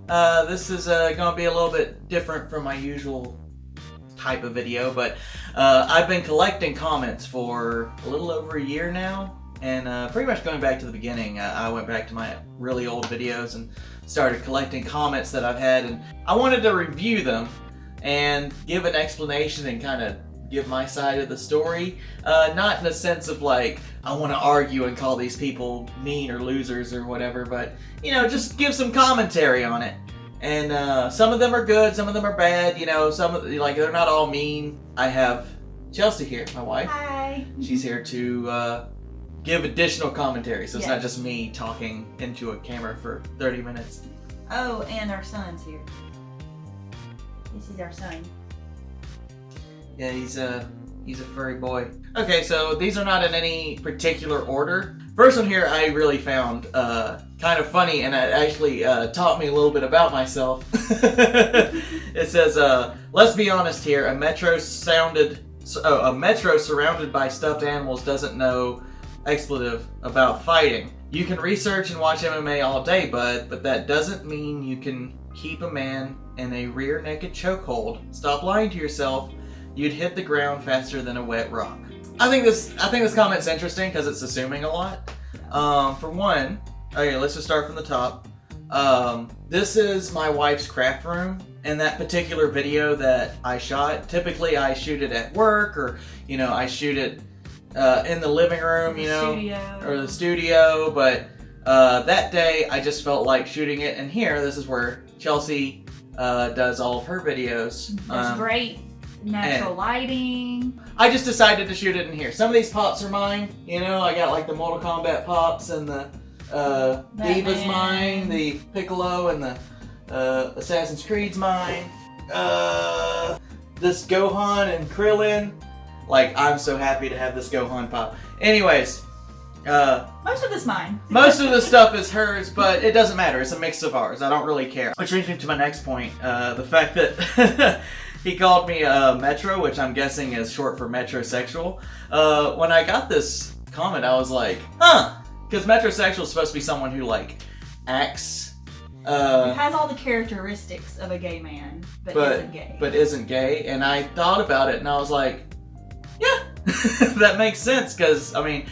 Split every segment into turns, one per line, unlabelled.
This is going to be a little bit different from my usual type of video, but I've been collecting comments for a little over a year now, and pretty much going back to the beginning. I went back to my really old videos and started collecting comments that I've had, and I wanted to review them and give an explanation and kind of give my side of the story, not in a sense of like I want to argue and call these people mean or losers or whatever, but you know, just give some commentary on it. And some of them are good, some of them are bad. You know, some of like they're not all mean. I have Chelsea here, my wife.
Hi.
She's here to give additional commentary, so it's not
Yes.
just me talking into a camera for 30 minutes.
Oh, and our son's here. This is our son.
Yeah, he's a furry boy. Okay, so these are not in any particular order. First one here I really found kind of funny, and it actually taught me a little bit about myself. It says, let's be honest here, a metro surrounded by stuffed animals doesn't know expletive about fighting. You can research and watch MMA all day, bud, but that doesn't mean you can keep a man in a rear naked chokehold. Stop lying to yourself. You'd hit the ground faster than a wet rock. I think this comment's interesting because it's assuming a lot. For one, okay, let's just start from the top. This is my wife's craft room. In that particular video that I shot, typically I shoot it at work, or you know, I shoot it in the living room, you know, or the studio. But that day, I just felt like shooting it in here. This is where Chelsea does all of her videos.
There's great natural lighting.
I just decided to shoot it in here. Some of these pops are mine. You know, I got like the Mortal Kombat pops, and the Diva's mine, the Piccolo, and the Assassin's Creed's mine. This Gohan and Krillin. Like, I'm so happy to have this Gohan pop. Anyways,
Most of this mine.
most of the stuff is hers, but it doesn't matter. It's a mix of ours. I don't really care. Which brings me to my next point. The fact that he called me Metro, which I'm guessing is short for metrosexual. When I got this comment, I was like, huh. Because metrosexual is supposed to be someone who, like, acts...
it has all the characteristics of a gay man, but isn't gay.
But isn't gay. And I thought about it, and I was like, yeah, that makes sense. Because, I mean...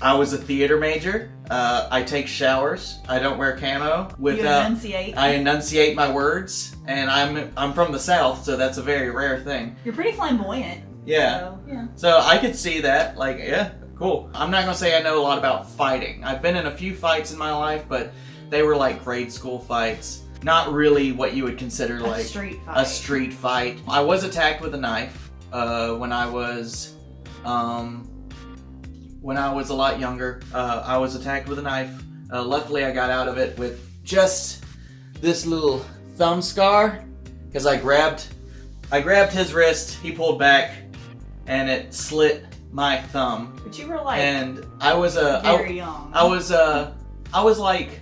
I was a theater major. I take showers. I don't wear camo.
You enunciate.
I enunciate my words, and I'm from the South, so that's a very rare thing.
You're pretty flamboyant.
Yeah.
So, yeah.
So I could see that. Like, yeah, cool. I'm not gonna say I know a lot about fighting. I've been in a few fights in my life, but they were like grade school fights. Not really what you would consider like
a street fight.
I was attacked with a knife when I was. When I was a lot younger, I was attacked with a knife. Luckily, I got out of it with just this little thumb scar, because I grabbed his wrist, he pulled back, and it slit my thumb.
But you were like,
and I was
very young.
I was like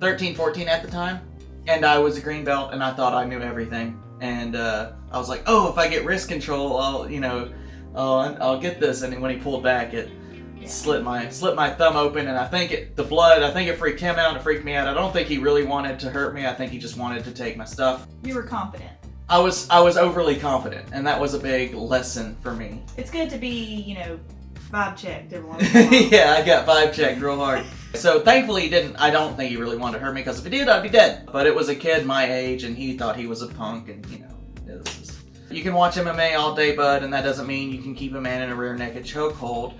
13, 14 at the time, and I was a green belt, and I thought I knew everything. And I was like, oh, if I get wrist control, I'll get this. And when he pulled back, it slit my thumb open, and I think it freaked him out, it freaked me out. I don't think he really wanted to hurt me. I think he just wanted to take my stuff.
You were confident.
I was overly confident, and that was a big lesson for me.
It's good to be, vibe checked every once in a while.
Yeah, I got vibe checked real hard. So thankfully he didn't. I don't think he really wanted to hurt me, because if he did, I'd be dead. But it was a kid my age, and he thought he was a punk, and you can watch MMA all day, bud, and that doesn't mean you can keep a man in a rear naked chokehold.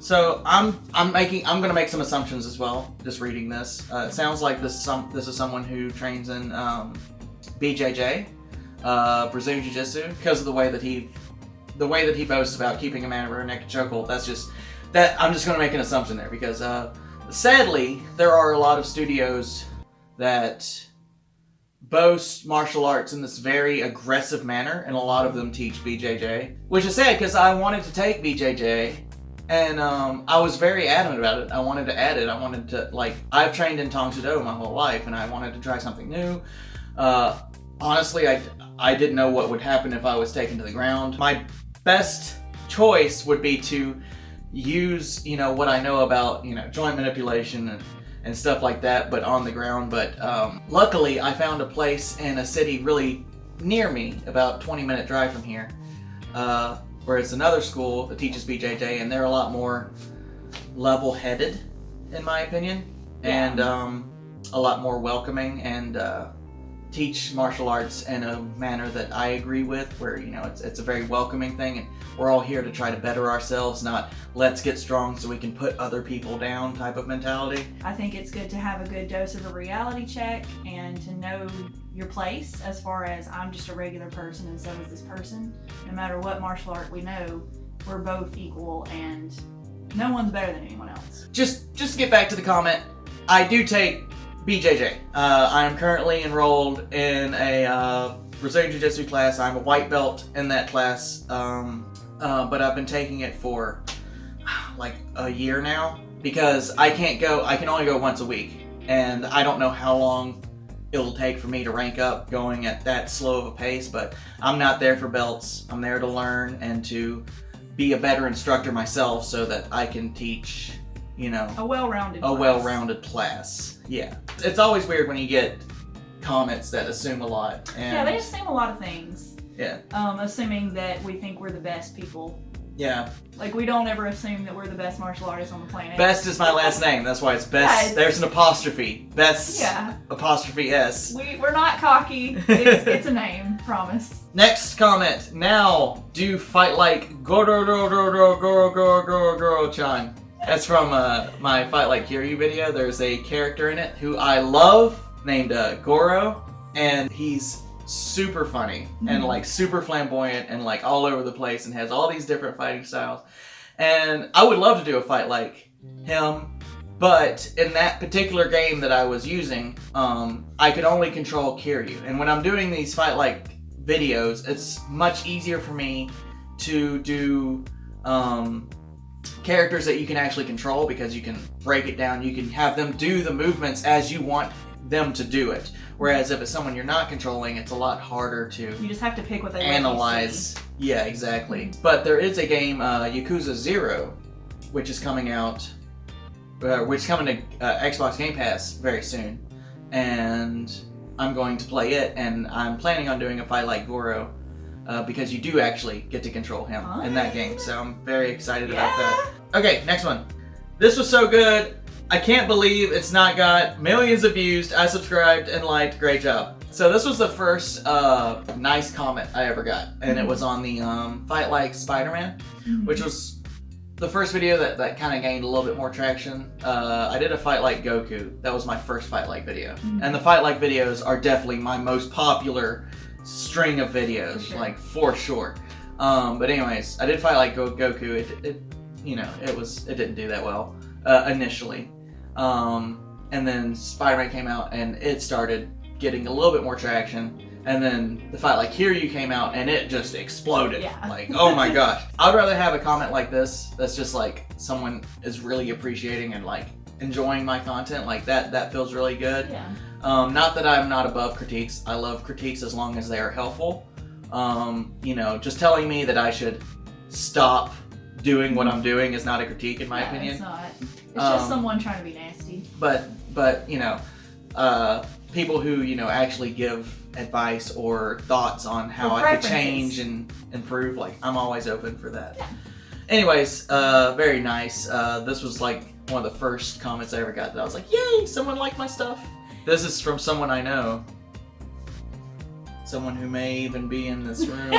So I'm gonna make some assumptions as well. Just reading this, it sounds like this is someone who trains in BJJ, Brazilian Jiu-Jitsu, because of the way that he boasts about keeping a man in a rear naked chokehold. That's just that. I'm just gonna make an assumption there, because sadly there are a lot of studios that boast martial arts in this very aggressive manner, and a lot of them teach BJJ, which is sad, because I wanted to take BJJ, and I was very adamant about it. I wanted to add it. I wanted to, I've trained in Tang Soo Do my whole life, and I wanted to try something new. Honestly, I didn't know what would happen if I was taken to the ground. My best choice would be to use, what I know about, joint manipulation and stuff like that, but on the ground. But luckily, I found a place in a city really near me, about 20-minute drive from here, where it's another school that teaches BJJ, and they're a lot more level-headed, in my opinion, and a lot more welcoming, and teach martial arts in a manner that I agree with, where, you know, it's a very welcoming thing, and we're all here to try to better ourselves, not let's get strong so we can put other people down type of mentality.
I think it's good to have a good dose of a reality check and to know your place, as far as I'm just a regular person and so is this person. No matter what martial art we know, we're both equal and no one's better than anyone else.
Just to get back to the comment, I do take BJJ. I am currently enrolled in a Brazilian Jiu-Jitsu class. I'm a white belt in that class, but I've been taking it for like a year now, because I can only go once a week, and I don't know how long it'll take for me to rank up going at that slow of a pace, but I'm not there for belts. I'm there to learn and to be a better instructor myself so that I can teach, you know,
a well-rounded
class. Yeah. It's always weird when you get comments that assume a lot. And
yeah, they assume a lot of things.
Yeah.
Assuming that we think we're the best people.
Yeah.
Like, we don't ever assume that we're the best martial artists on the planet.
Best is my last name. That's why it's best.
Yeah,
there's an apostrophe. Best
yeah.
apostrophe S.
We're not cocky. It's a name. Promise.
Next comment. Now, do fight like Goro-chan. That's from my Fight Like Kiryu video. There's a character in it who I love named Goro, and he's super funny and like super flamboyant and like all over the place and has all these different fighting styles. And I would love to do a fight like him, but in that particular game that I was using, I could only control Kiryu. And when I'm doing these Fight Like videos, it's much easier for me to do characters that you can actually control, because you can break it down, you can have them do the movements as you want them to do it. Whereas if it's someone you're not controlling, it's a lot harder to
You just have to pick what they
analyze. Yeah, exactly. But there is a game, Yakuza 0, which is coming out, which is coming to Xbox Game Pass very soon, and I'm going to play it, and I'm planning on doing a fight like Goro, because you do actually get to control him in that game, so I'm very excited about that. Okay, next one. This was so good. I can't believe it's not got millions of views. I subscribed and liked. Great job. So this was the first nice comment I ever got, and it was on the Fight Like Spider-Man, which was the first video that kind of gained a little bit more traction. I did a Fight Like Goku. That was my first Fight Like video. And the Fight Like videos are definitely my most popular string of videos, for sure. But anyways, I did Fight Like Goku. It didn't do that well initially. And then Spider-Man came out and it started getting a little bit more traction. And then the Fight Like Kiryu came out and it just exploded.
Yeah.
Like, oh my gosh. I'd rather have a comment like this that's just like someone is really appreciating and like enjoying my content. Like that feels really good.
Yeah.
Not that I'm not above critiques. I love critiques as long as they are helpful. Just telling me that I should stop doing what I'm doing is not a critique in my opinion.
It's not. It's just someone trying to be nasty.
But people who, actually give advice or thoughts on how I could change and improve, like, I'm always open for that.
Yeah.
Anyways, very nice. This was like one of the first comments I ever got that I was like, yay, someone liked my stuff. This is from someone I know. Someone who may even be in this room.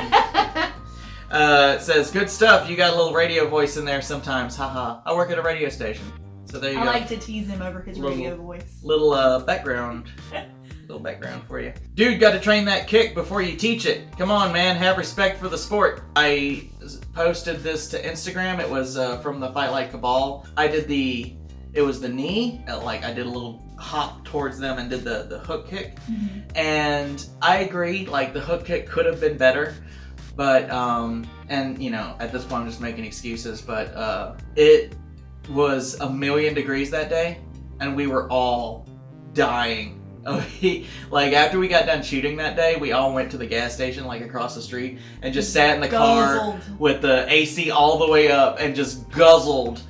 It says, good stuff. You got a little radio voice in there sometimes. Haha. I work at a radio station. So there you go.
I like to tease him over his radio voice.
Little background for you. Dude, got to train that kick before you teach it. Come on, man. Have respect for the sport. I posted this to Instagram. It was from the Fight Like Cabal. It was the knee. I did a little hop towards them and did the hook kick. And I agree, like, the hook kick could have been better. But, at this point I'm just making excuses, but it was 1,000,000 degrees that day, and we were all dying. After we got done shooting that day, we all went to the gas station, across the street, and just sat in the car with the AC all the way up and just guzzled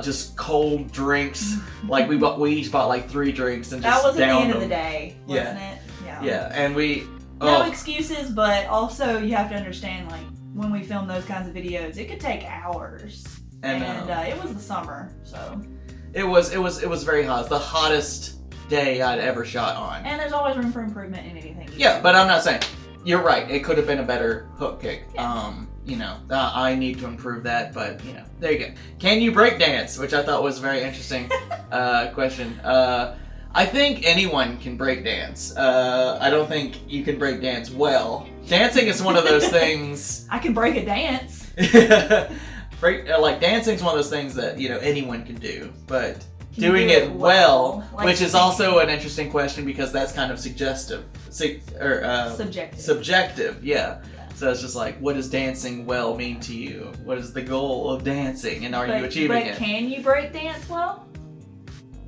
just cold drinks. Like we each bought like 3 drinks and just
that was at the
downed
end of
them.
the day, wasn't it?
Yeah, and we
no excuses, but also you have to understand, like, when we film those kinds of videos, it could take hours, and it was the summer, so
it was very hot. It's the hottest day I'd ever shot on.
And there's always room for improvement in anything.
Yeah, but I'm not saying you're right. It could have been a better hook kick.
Yeah.
You know, I need to improve that, but you know, there you go. Can you break dance? Which I thought was a very interesting question. I think anyone can break dance. I don't think you can break dance well. Dancing is one of those things.
I can break a dance.
Dancing is one of those things that, you know, anyone can do, but
Can
doing
you do
it well,
like
which is
singing?
also an interesting question because that's kind of subjective.
Subjective.
Yeah. So it's just like, what does dancing well mean to you? What is the goal of dancing, and are you achieving it?
But can you break dance well?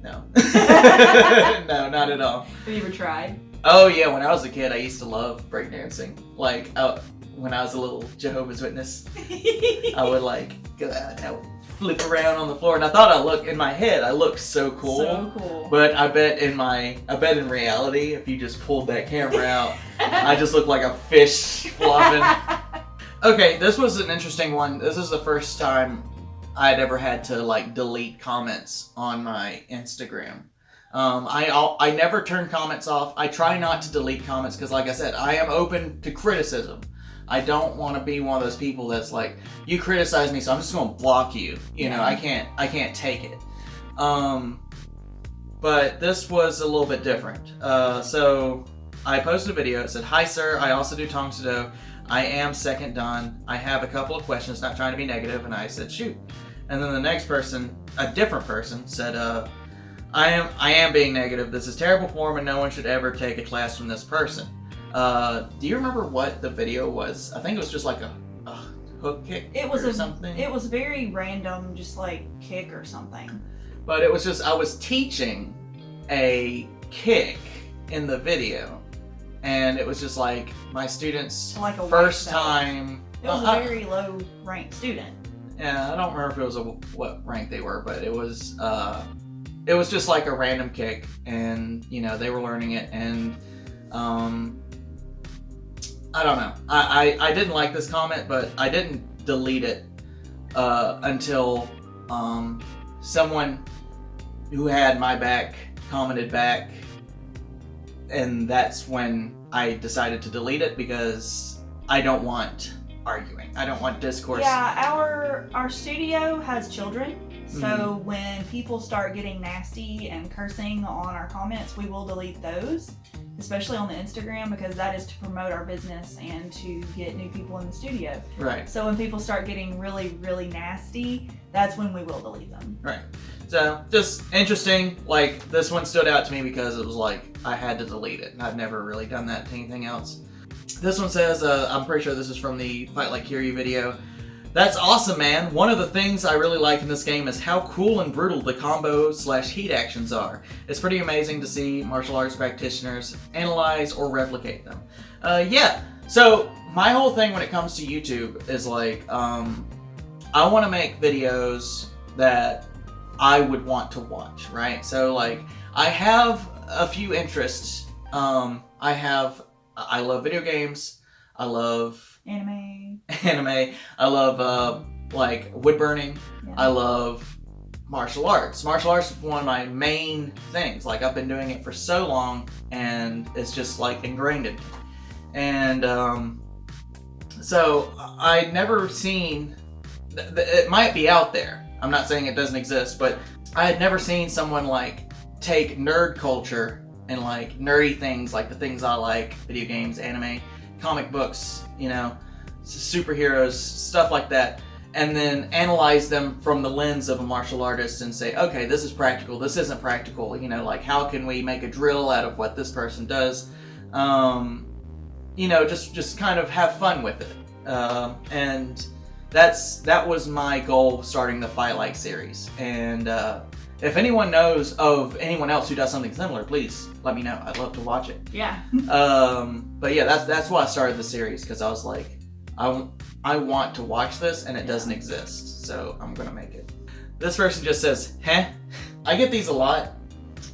No. No, not at all.
Have you ever tried?
Oh yeah, when I was a kid, I used to love breakdancing. Like, when I was a little Jehovah's Witness, I would go out and I would flip around on the floor, and I thought in my head, I looked so cool.
So cool.
But I bet in reality, if you just pulled that camera out, I just looked like a fish flopping. Okay, this was an interesting one. This is the first time I'd ever had to delete comments on my Instagram. I never turn comments off. I try not to delete comments because, like I said, I am open to criticism. I don't want to be one of those people that's like, you criticize me, so I'm just going to block you. You know, I can't take it. But this was a little bit different. So I posted a video. It said, "Hi sir, I also do Tong Soo Do. I am second dan. I have a couple of questions, not trying to be negative." And I said, "Shoot." And then the next person, a different person, said, I am being negative. This is terrible form and no one should ever take a class from this person." Do you remember what the video was? I think it was just like a hook kick or something.
It was very random, just like kick or something.
But it was just, I was teaching a kick in the video. And it was just like my students'
Like a
first
white belt.
time.
It was a very low ranked student.
Yeah, I don't remember if it was what rank they were, but it was just like a random kick, and you know, they were learning it, and I don't know. I didn't like this comment, but I didn't delete it until someone who had my back commented back, and that's when I decided to delete it because I don't want arguing. I don't want discourse.
Yeah, our studio has children, so when people start getting nasty and cursing on our comments, we will delete those, especially on the Instagram, because that is to promote our business and to get new people in the studio.
Right.
So when people start getting really, really nasty, that's when we will delete them.
Right. So, just interesting. Like, this one stood out to me because it was like, I had to delete it. And I've never really done that to anything else. This one says, I'm pretty sure this is from the Fight Like Kiryu video. "That's awesome, man. One of the things I really like in this game is how cool and brutal the combo/heat actions are. It's pretty amazing to see martial arts practitioners analyze or replicate them." Yeah. So, my whole thing when it comes to YouTube is like, I want to make videos that I would want to watch, right? So, like, I have a few interests. I love video games. I love
Anime.
I love wood burning.
Yeah.
I love martial arts. Martial arts is one of my main things. Like, I've been doing it for so long, and it's just like ingrained in me. And so I'd never seen. It might be out there. I'm not saying it doesn't exist, but I had never seen someone like take nerd culture and like nerdy things, like the things I like, video games, anime, comic books, you know, superheroes, stuff like that, and then analyze them from the lens of a martial artist and say, okay, this is practical, this isn't practical, you know, like how can we make a drill out of what this person does, you know, just kind of have fun with it, and that was my goal starting the Fight Like series. And if anyone knows of anyone else who does something similar, please let me know. I'd love to watch it.
Yeah.
But yeah, that's why I started the series, because I was like, I want to watch this, and it doesn't exist, so I'm gonna make it. This person just says, "Heh." I get these a lot,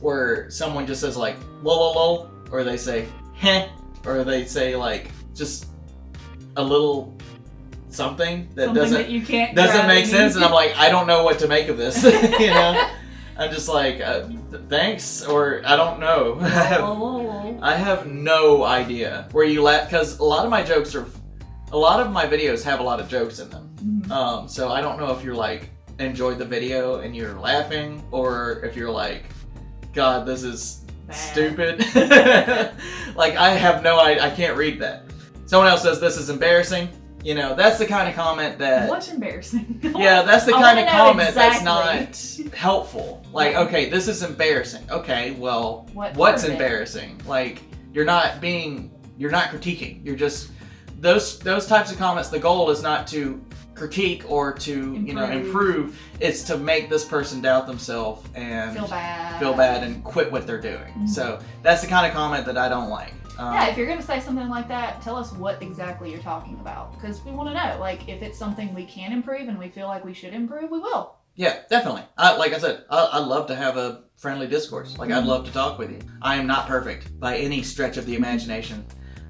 where someone just says like, "Lol, lol, lol," or they say, "Heh," or they say like just a little something that
Something
doesn't
that you can't
doesn't make
grab
sense, and I'm
any-
like, I don't know what to make of this. You know, I'm just like, thanks, or I don't know. I have no idea where you laugh, because a lot of my videos have a lot of jokes in them.
Mhm.
So I don't know if you're like enjoyed the video and you're laughing, or if you're like, God, this is
Bad.
stupid. Like I have no idea. I can't read that. Someone else says this is embarrassing. You know, that's the kind of comment that.
What's embarrassing?
Yeah, that's the
I
kind of
wanna know
comment
exactly.
that's not helpful. Like,
Yeah.
okay, this is embarrassing. Okay, well,
What
what's
part of it?
embarrassing? Like, you're not critiquing. You're just those types of comments. The goal is not to critique or to improve. It's to make this person doubt themselves and
Feel bad.
and quit what they're doing.
Mhm.
So that's the kind of comment that I don't like.
Yeah, if you're gonna say something like that, tell us what exactly you're talking about, because we want to know. Like, if it's something we can improve and we feel like we should improve, we will.
Yeah, definitely. Like I said, I love to have a friendly discourse. Like, I'd love to talk with you. I am not perfect by any stretch of the imagination.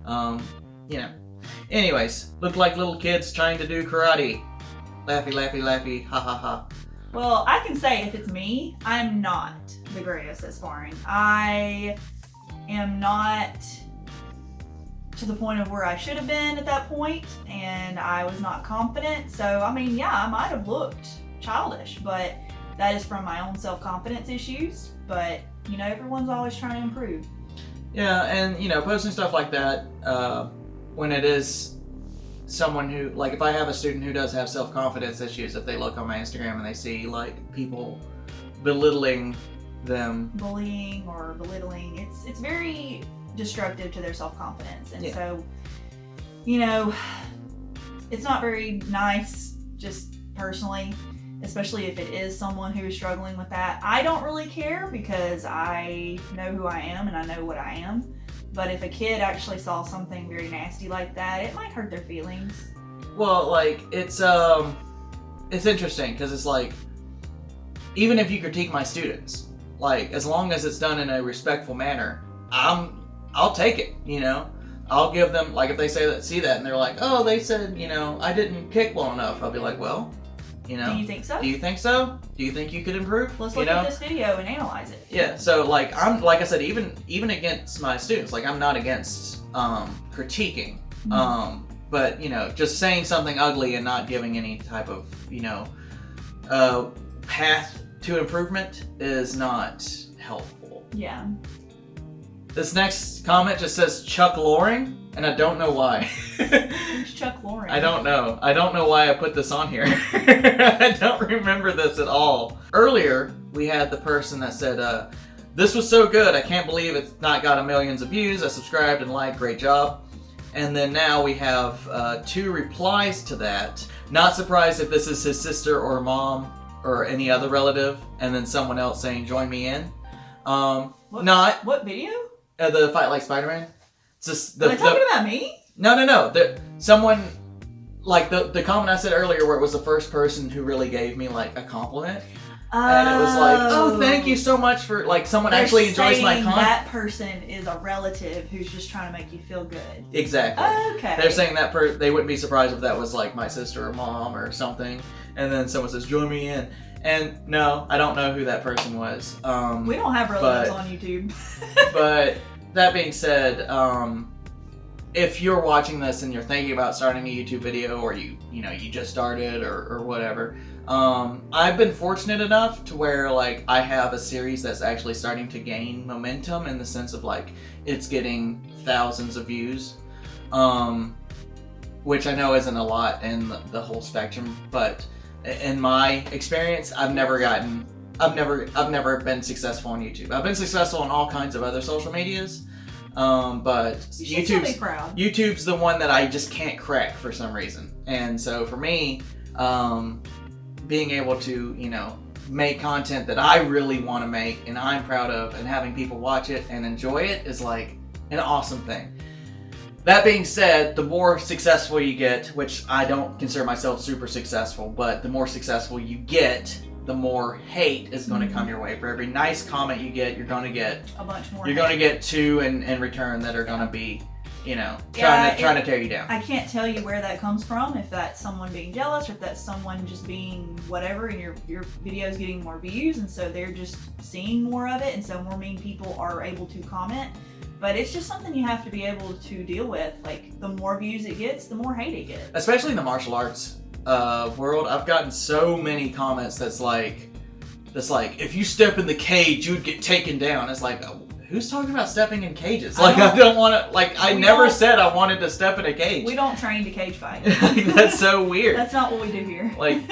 You know. Anyways, look like little kids trying to do karate. Laughy, laughy, laughy, ha ha ha.
Well, I can say if it's me, I'm not the greatest at sparring. I am not to the point of where I should have been at that point, and I was not confident. So, I mean, yeah, I might have looked childish, but that is from my own self-confidence issues. But, everyone's always trying to improve.
Yeah, and, posting stuff like that, when it is someone who, like, if I have a student who does have self-confidence issues, if they look on my Instagram and they see, like, people belittling them.
Bullying or belittling, it's very destructive to their self-confidence, and so it's not very nice, just personally, especially if it is someone who is struggling with that. I don't really care because I know who I am and I know what I am, but if a kid actually saw something very nasty like that, it might hurt their feelings.
Well, like, it's interesting because it's like, even if you critique my students, like, as long as it's done in a respectful manner, I'll take it, I'll give them, like, if they see that and they're like, oh, they said, I didn't kick well enough, I'll be like, well,
Do you think so?
Do you think so? Do you think you could improve?
Let's look at this video and analyze it.
Yeah, so, like, like I said, even against my students, like, I'm not against critiquing, but, just saying something ugly and not giving any type of, path to improvement is not helpful.
Yeah.
This next comment just says Chuck Loring, and I don't know why.
Who's Chuck Loring?
I don't know. I don't know why I put this on here. I don't remember this at all. Earlier, we had the person that said, this was so good, I can't believe it's not got millions of views. I subscribed and liked, great job. And then now we have 2 replies to that. Not surprised if this is his sister or mom or any other relative. And then someone else saying, join me in.
What video?
The Fight Like Spider-Man. It's just
Are they talking about me?
No. Someone, like the comment I said earlier, where it was the first person who really gave me like a compliment, and it was like, oh, thank you so much for, like, someone actually enjoys my content.
That person is a relative who's just trying to make you feel good.
Exactly.
Okay.
They're saying that they wouldn't be surprised if that was like my sister or mom or something, and then someone says, join me in. And no, I don't know who that person was.
We don't have relatives on YouTube.
But that being said, if you're watching this and you're thinking about starting a YouTube video, or you just started or whatever, I've been fortunate enough to where, like, I have a series that's actually starting to gain momentum in the sense of, like, it's getting thousands of views, which I know isn't a lot in the whole spectrum, but in my experience, I've never been successful on YouTube. I've been successful on all kinds of other social medias, but YouTube's the one that I just can't crack for some reason. And so for me, being able to, make content that I really want to make and I'm proud of, and having people watch it and enjoy it is like an awesome thing. That being said, the more successful you get, which I don't consider myself super successful, but the more successful you get, the more hate is going to come your way. For every nice comment you get, you're going to get
a bunch more.
You're going to get two in return that are going to be, trying to tear you down.
I can't tell you where that comes from, if that's someone being jealous or if that's someone just being whatever, and your video's getting more views, and so they're just seeing more of it, and so more mean people are able to comment. But it's just something you have to be able to deal with. Like, the more views it gets, the more hate it gets.
Especially in the martial arts world, I've gotten so many comments that's like, if you step in the cage, you would get taken down. It's like, who's talking about stepping in cages? Like, I don't want to, like, I never said I wanted to step in a cage.
We don't train to cage fight.
That's so weird.
That's not what we do here.
Like,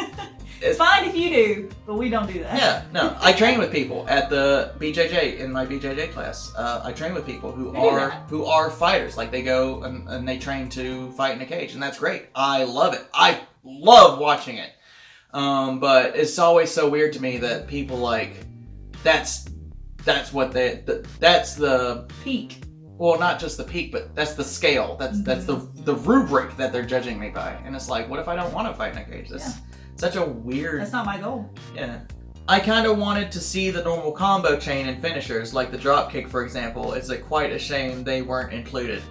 it's fine if you do, but we don't do that.
Yeah, no. I train with people at the BJJ, in my BJJ class. I train with people who are fighters. Like, they go and they train to fight in a cage, and that's great. I love it. I love watching it. But it's always so weird to me that people, like, that's what that's the
peak.
Well, not just the peak, but that's the scale. That's the rubric that they're judging me by. And it's like, what if I don't want to fight in a cage? That's such a weird.
That's not my goal.
Yeah. I kind of wanted to see the normal combo chain and finishers, like the drop kick, for example. It's quite a shame they weren't included.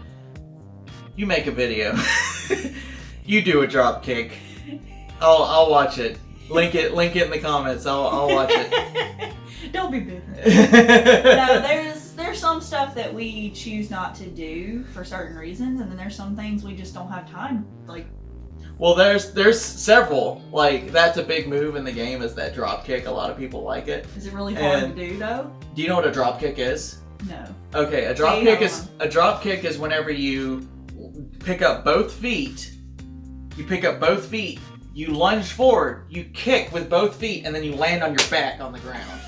You make a video. You do a drop kick. I'll watch it. Link it in the comments. I'll watch it.
Don't be bitter. No, there's some stuff that we choose not to do for certain reasons, and then there's some things we just don't have time. Like,
well, there's several. Like, that's a big move in the game, is that drop kick. A lot of people like it.
Is it really hard to do though?
Do you know what a drop kick is?
No.
Okay, a drop kick is whenever you pick up both feet. You lunge forward, you kick with both feet, and then you land on your back on the ground.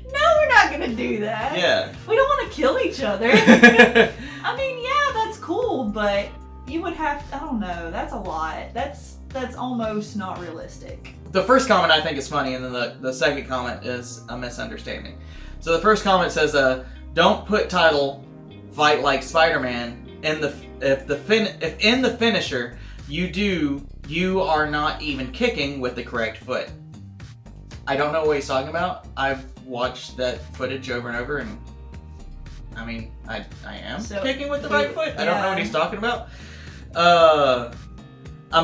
No, we're not gonna do that.
Yeah.
We don't want to kill each other. I mean, yeah, that's cool, but you would have to, I don't know, that's a lot. That's almost not realistic.
The first comment I think is funny, and then the second comment is a misunderstanding. So the first comment says, don't put title fight like Spider-Man if in the finisher you are not even kicking with the correct foot. I don't know what he's talking about. I've watched that footage over and over, and I mean, I am kicking with the right foot. I don't know what he's talking about. I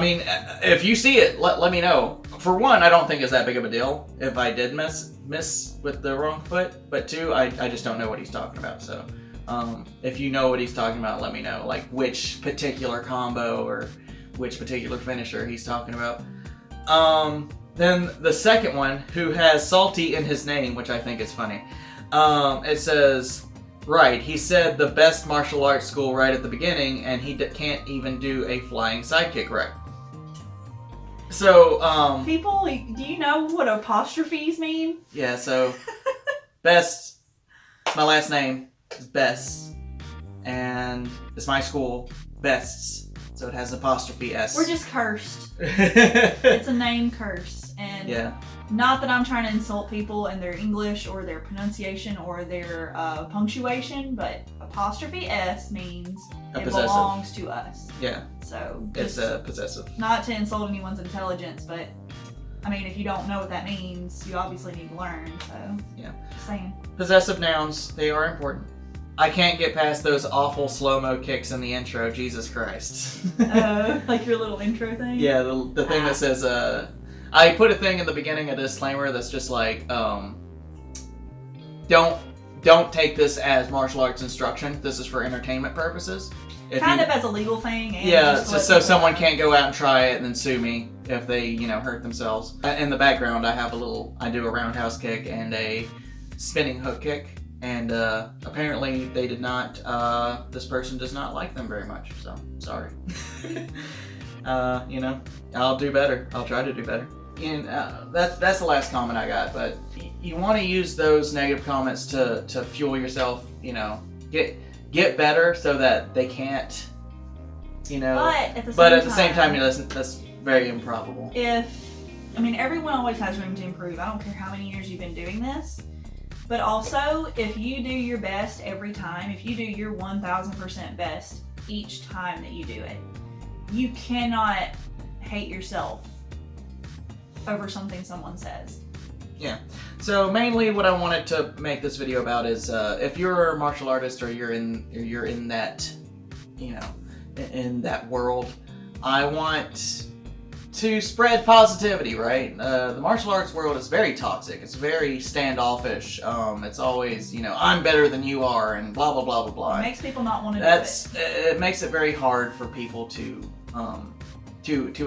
mean, if you see it, let me know. For one, I don't think it's that big of a deal if I did miss with the wrong foot. But two, I just don't know what he's talking about. So, if you know what he's talking about, let me know. Like, which particular combo or which particular finisher he's talking about. Then the second one, who has salty in his name, which I think is funny. It says, right, he said the best martial arts school right at the beginning, and he can't even do a flying sidekick right. So,
people, do you know what apostrophes mean?
Yeah, so, best, my last name is Best, and it's my school, Bests. So it has apostrophe S.
We're just cursed. It's a name curse. And not that I'm trying to insult people and their English or their pronunciation or their punctuation, but apostrophe S means it belongs to us.
Yeah.
So
it's possessive.
Not to insult anyone's intelligence, but I mean, if you don't know what that means, you obviously need to learn. So
yeah.
Just saying.
Possessive nouns, they are important. I can't get past those awful slow-mo kicks in the intro. Jesus Christ.
Like your little intro thing?
Yeah, the thing that says, I put a thing in the beginning, a disclaimer that's just like, don't take this as martial arts instruction. This is for entertainment purposes.
Kind of as a legal thing. And
yeah, so someone can't go out and try it and then sue me if they, hurt themselves. In the background, I do a roundhouse kick and a spinning hook kick. And apparently they did not, this person does not like them very much, so sorry. I'll do better. I'll try to do better. And that's the last comment I got, but you want to use those negative comments to fuel yourself, get better so that they can't, But at the same time, that's very improbable.
Everyone always has room to improve. I don't care how many years you've been doing this. But also, if you do your best every time, if you do your 1000% best each time that you do it, you cannot hate yourself over something someone says.
So mainly what I wanted to make this video about is if you're a martial artist or you're in that, you know, in that world, I want to spread positivity, right? The martial arts world is very toxic. It's very standoffish. It's always, you know, I'm better than you are, and blah blah blah blah blah.
It makes people not want to do it.
It makes it very hard for people to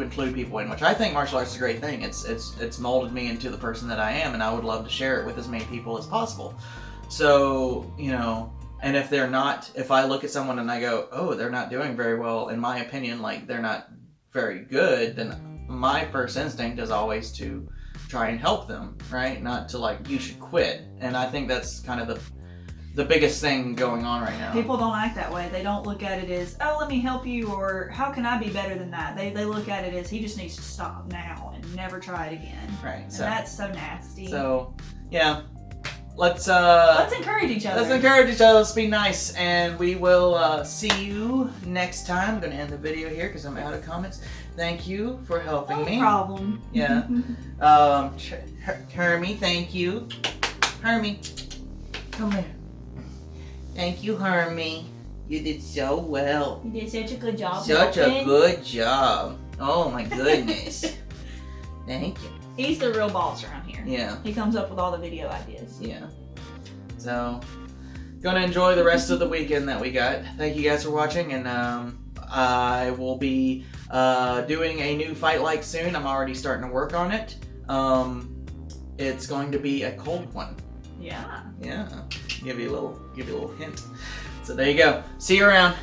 include people in, which I think martial arts is a great thing. It's molded me into the person that I am, and I would love to share it with as many people as possible. So, you know, and if I look at someone and I go, oh, they're not doing very well, in my opinion, like they're not very good, then my first instinct is always to try and help them, right? Not to like, you should quit. And I think that's kind of the biggest thing going on right now.
People don't act that way. They don't look at it as, oh, let me help you, or how can I be better than that? They look at it as, he just needs to stop now and never try it again.
Right.
And that's so nasty.
So, yeah. Let's
encourage each other.
Let's encourage each other. Let's be nice, and we will see you next time. I'm gonna end the video here because I'm out of comments. Thank you for helping me.
No problem.
Yeah. Hermie, thank you. Hermie, come here. Thank you, Hermie. You did so well.
You did such a good job.
Such a good job. Oh my goodness. Thank you.
He's the real boss around here.
Yeah.
He comes up with all the video ideas.
Yeah. So, gonna enjoy the rest of the weekend that we got. Thank you guys for watching, and I will be doing a new Fight Like soon. I'm already starting to work on it. It's going to be a cold one.
Yeah.
Yeah. Give you a little hint. So there you go. See you around.